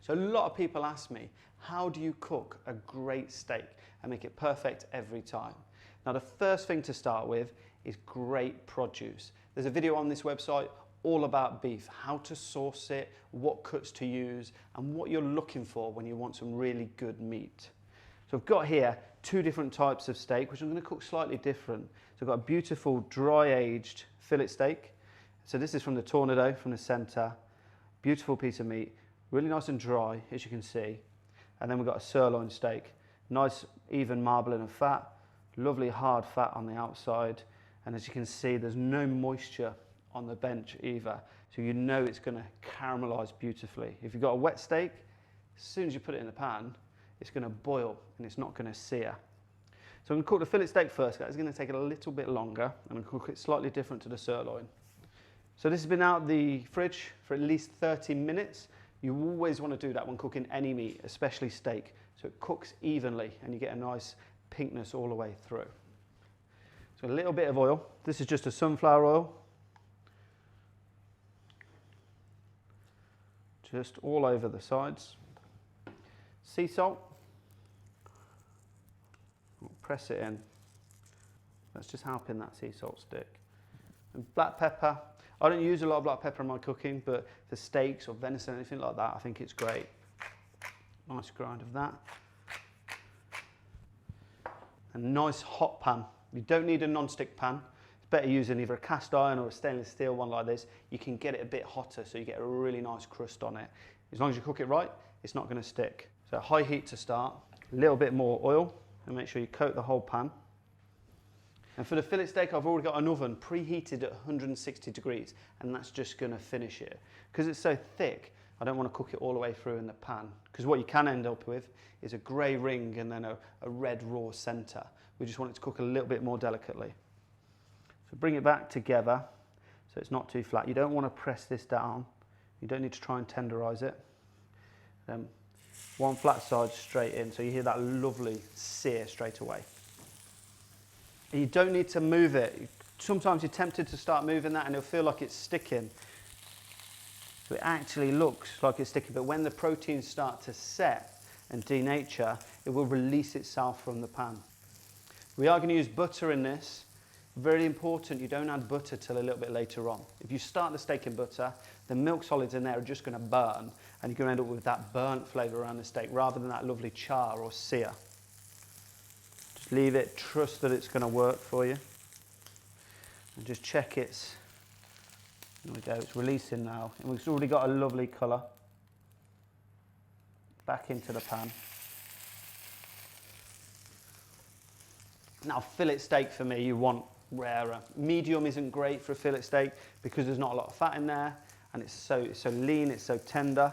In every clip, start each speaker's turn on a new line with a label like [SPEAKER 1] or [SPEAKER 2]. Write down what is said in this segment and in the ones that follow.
[SPEAKER 1] So a lot of people ask me, how do you cook a great steak and make it perfect every time? Now the first thing to start with is great produce. There's a video on this website all about beef, how to source it, what cuts to use, and what you're looking for when you want some really good meat. So I've got here 2 different types of steak, which I'm going to cook slightly different. So I've got a beautiful dry aged fillet steak. So this is from the Tornado, from the center. Beautiful piece of meat, really nice and dry, as you can see. And then we've got a sirloin steak, nice even marbling of fat, lovely hard fat on the outside. And as you can see, there's no moisture on the bench either. So you know it's going to caramelize beautifully. If you've got a wet steak, as soon as you put it in the pan, it's going to boil and it's not going to sear. So I'm going to cook the fillet steak first. It's going to take it a little bit longer. I'm going to cook it slightly different to the sirloin. So this has been out the fridge for at least 30 minutes. You always want to do that when cooking any meat, especially steak, so it cooks evenly and you get a nice pinkness all the way through. So a little bit of oil. This is just a sunflower oil. Just all over the sides. Sea salt. Press it in. That's just helping that sea salt stick. And black pepper. I don't use a lot of black pepper in my cooking, but for steaks or venison, anything like that, I think it's great. Nice grind of that. A nice hot pan. You don't need a non-stick pan. It's better using either a cast iron or a stainless steel one like this. You can get it a bit hotter so you get a really nice crust on it. As long as you cook it right, it's not going to stick. So high heat to start, a little bit more oil, and make sure you coat the whole pan. And for the fillet steak, I've already got an oven preheated at 160 degrees, and that's just going to finish it. Because it's so thick, I don't want to cook it all the way through in the pan. Because what you can end up with is a grey ring and then a red raw centre. We just want it to cook a little bit more delicately. So bring it back together so it's not too flat. You don't want to press this down. You don't need to try and tenderise it. One flat side straight in, so you hear that lovely sear straight away. And you don't need to move it. Sometimes you're tempted to start moving that and it'll feel like it's sticking. So it actually looks like it's sticking, but when the proteins start to set and denature, it will release itself from the pan. We are going to use butter in this. Very important, you don't add butter till a little bit later on. If you start the steak in butter, the milk solids in there are just going to burn, and you're going to end up with that burnt flavour around the steak rather than that lovely char or sear. Just leave it, trust that it's going to work for you. And just check it's, there we go, it's releasing now. And we've already got a lovely colour. Back into the pan. Now fillet steak for me, you want rarer. Medium isn't great for a fillet steak because there's not a lot of fat in there and it's so lean, it's so tender.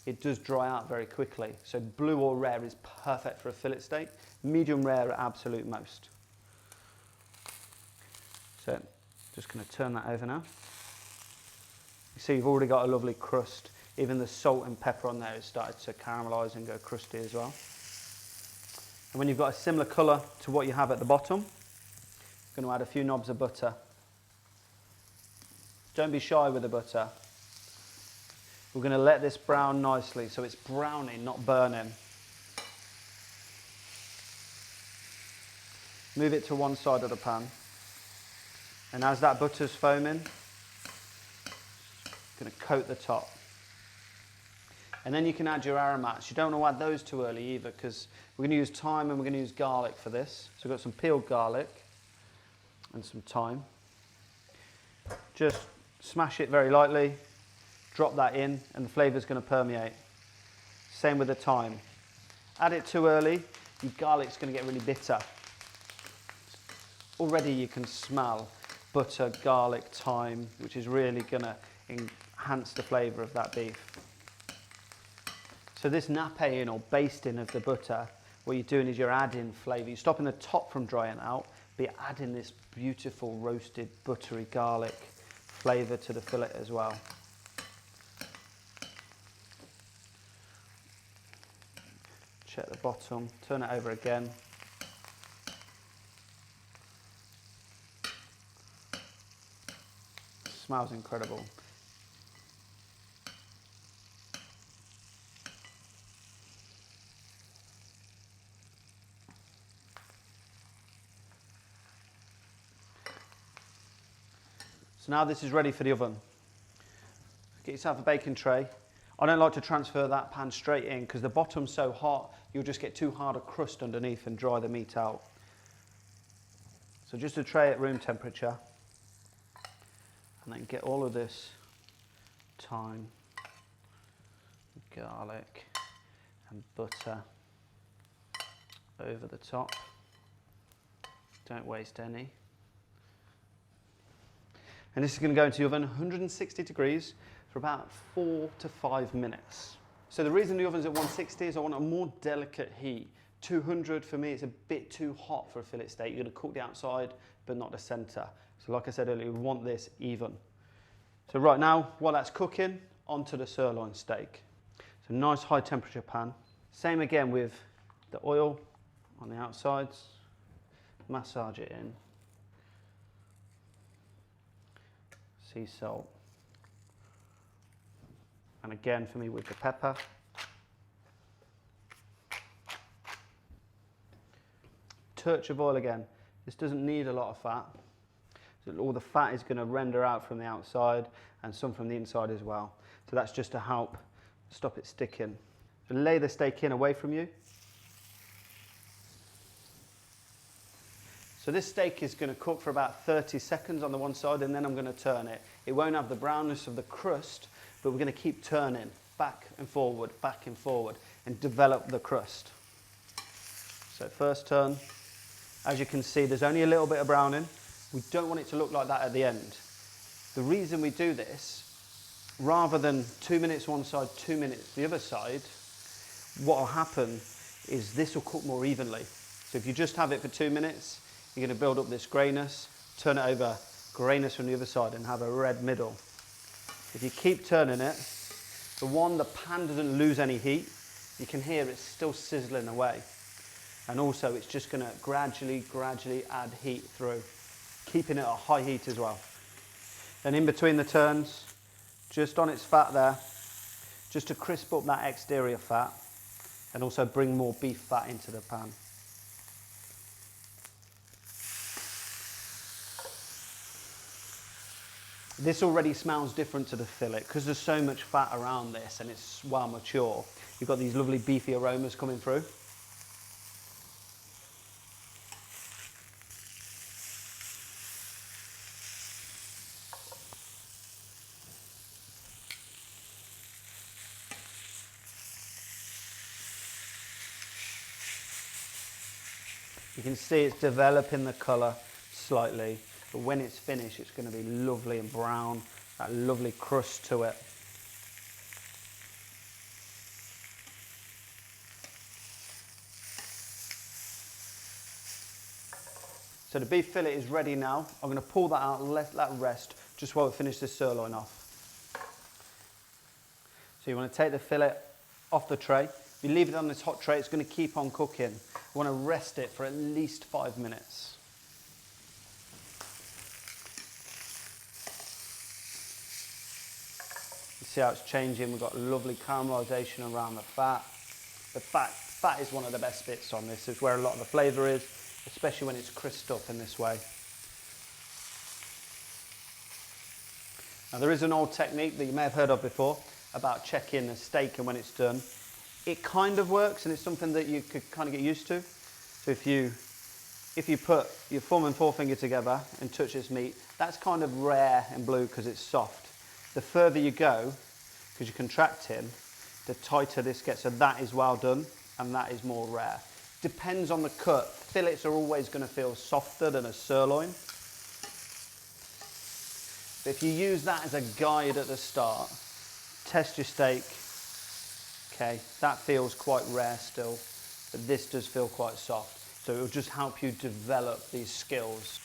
[SPEAKER 1] It does dry out very quickly. So blue or rare is perfect for a fillet steak. Medium rare at absolute most. So just going to turn that over now. You see you've already got a lovely crust. Even the salt and pepper on there has started to caramelise and go crusty as well. And when you've got a similar colour to what you have at the bottom, you're going to add a few knobs of butter. Don't be shy with the butter. We're going to let this brown nicely so it's browning, not burning. Move it to one side of the pan. And as that butter's foaming, going to coat the top. And then you can add your aromats. You don't want to add those too early either because we're going to use thyme and we're going to use garlic for this. So we've got some peeled garlic and some thyme. Just smash it very lightly, drop that in and the flavour's going to permeate. Same with the thyme. Add it too early, your garlic's going to get really bitter. Already you can smell butter, garlic, thyme, which is really going to enhance the flavour of that beef. So this napping or basting of the butter, what you're doing is you're adding flavour. You're stopping the top from drying out, but you're adding this beautiful roasted buttery garlic flavour to the fillet as well. Check the bottom, turn it over again. Smells incredible. So now this is ready for the oven. Get yourself a baking tray. I don't like to transfer that pan straight in because the bottom's so hot, you'll just get too hard a crust underneath and dry the meat out. So just a tray at room temperature, and then get all of this thyme, garlic and butter over the top. Don't waste any. And this is going to go into the oven 160 degrees for about 4 to 5 minutes. So the reason the oven's at 160 is I want a more delicate heat. 200 for me, it's a bit too hot for a fillet steak. You're going to cook the outside, but not the center. So like I said earlier, we want this even. So right now, while that's cooking, onto the sirloin steak. So nice high temperature pan. Same again with the oil on the outsides. Massage it in. Sea salt. And again for me with the pepper. Touch of oil again. This doesn't need a lot of fat. So all the fat is going to render out from the outside and some from the inside as well. So that's just to help stop it sticking. So lay the steak in away from you. So this steak is going to cook for about 30 seconds on the one side, and then I'm going to turn it. It won't have the brownness of the crust, but we're going to keep turning back and forward, and develop the crust. So first turn. As you can see, there's only a little bit of browning. We don't want it to look like that at the end. The reason we do this, rather than 2 minutes one side, 2 minutes the other side, what will happen is this will cook more evenly. So if you just have it for 2 minutes, you're going to build up this greyness, turn it over, greyness from the other side, and have a red middle. If you keep turning it, the pan doesn't lose any heat. You can hear it's still sizzling away. And also it's just going to gradually add heat through, keeping it at high heat as well. And in between the turns, just on its fat there, just to crisp up that exterior fat and also bring more beef fat into the pan. This already smells different to the fillet because there's so much fat around this and it's well mature. You've got these lovely beefy aromas coming through. You can see it's developing the colour slightly, but when it's finished, it's going to be lovely and brown, that lovely crust to it. So the beef fillet is ready now. I'm going to pull that out and let that rest just while we finish this sirloin off. So you want to take the fillet off the tray. If you leave it on this hot tray, it's going to keep on cooking. You want to rest it for at least 5 minutes. You see how it's changing? We've got lovely caramelisation around the fat. The fat is one of the best bits on this. It's where a lot of the flavour is, especially when it's crisped up in this way. Now there is an old technique that you may have heard of before about checking the steak and when it's done. It kind of works, and it's something that you could kind of get used to. So if you put your thumb and forefinger together and touch this meat, that's kind of rare and blue because it's soft. The further you go, because you're contracting, the tighter this gets. So that is well done, and that is more rare. Depends on the cut. Fillets are always going to feel softer than a sirloin. But if you use that as a guide at the start, test your steak. Okay, that feels quite rare still, but this does feel quite soft. So it will just help you develop these skills.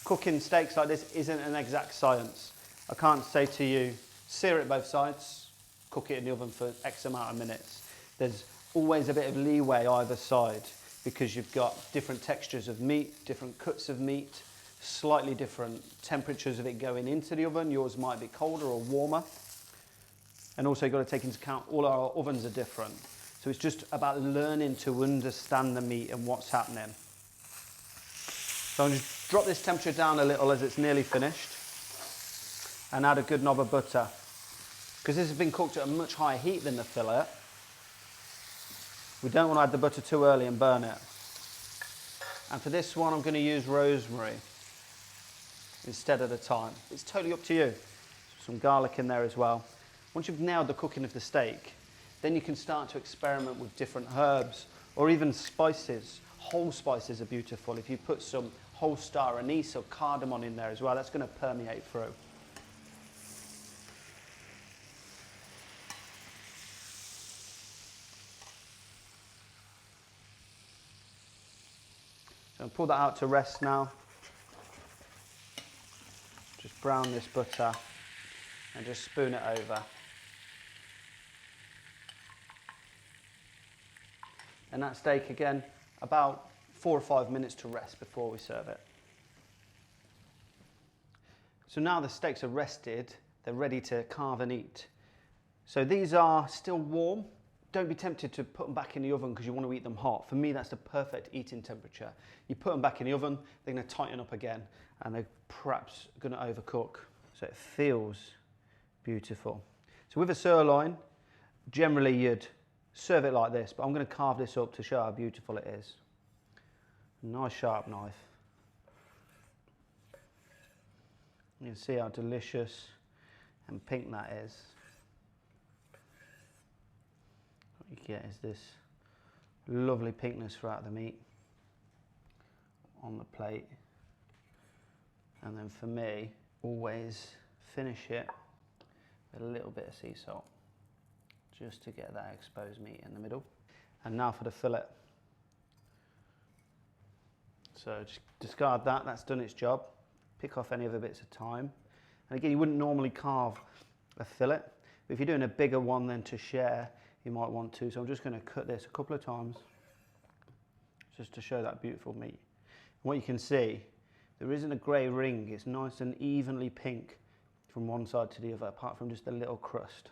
[SPEAKER 1] Cooking steaks like this isn't an exact science. I can't say to you, sear it both sides, cook it in the oven for X amount of minutes. There's always a bit of leeway either side because you've got different textures of meat, different cuts of meat, slightly different temperatures of it going into the oven. Yours might be colder or warmer. And also you've got to take into account all our ovens are different. So it's just about learning to understand the meat and what's happening. So I'm going to drop this temperature down a little as it's nearly finished and add a good knob of butter. Because this has been cooked at a much higher heat than the fillet, we don't want to add the butter too early and burn it. And for this one, I'm going to use rosemary instead of the thyme. It's totally up to you. Some garlic in there as well. Once you've nailed the cooking of the steak, then you can start to experiment with different herbs or even spices. Whole spices are beautiful. If you put some whole star anise or cardamom in there as well, that's going to permeate through. So I'll pull that out to rest now. Just brown this butter and just spoon it over. And that steak again, about 4 or 5 minutes to rest before we serve it. So now the steaks are rested, they're ready to carve and eat. So these are still warm. Don't be tempted to put them back in the oven because you want to eat them hot. For me, that's the perfect eating temperature. You put them back in the oven, they're going to tighten up again and they're perhaps going to overcook. So it feels beautiful. So with a sirloin, generally you'd serve it like this, but I'm going to carve this up to show how beautiful it is. Nice sharp knife. You can see how delicious and pink that is. What you get is this lovely pinkness throughout the meat on the plate. And then for me, always finish it with a little bit of sea salt, just to get that exposed meat in the middle. And now for the fillet. So just discard that, that's done its job. Pick off any other bits of thyme. And again, you wouldn't normally carve a fillet, but if you're doing a bigger one then to share, you might want to. So I'm just going to cut this a couple of times, just to show that beautiful meat. And what you can see, there isn't a grey ring, it's nice and evenly pink from one side to the other, apart from just a little crust.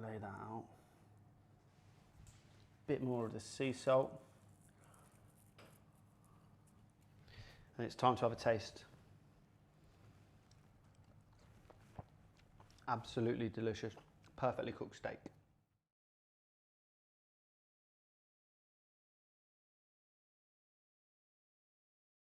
[SPEAKER 1] Lay that out. Bit more of the sea salt. And it's time to have a taste. Absolutely delicious, perfectly cooked steak.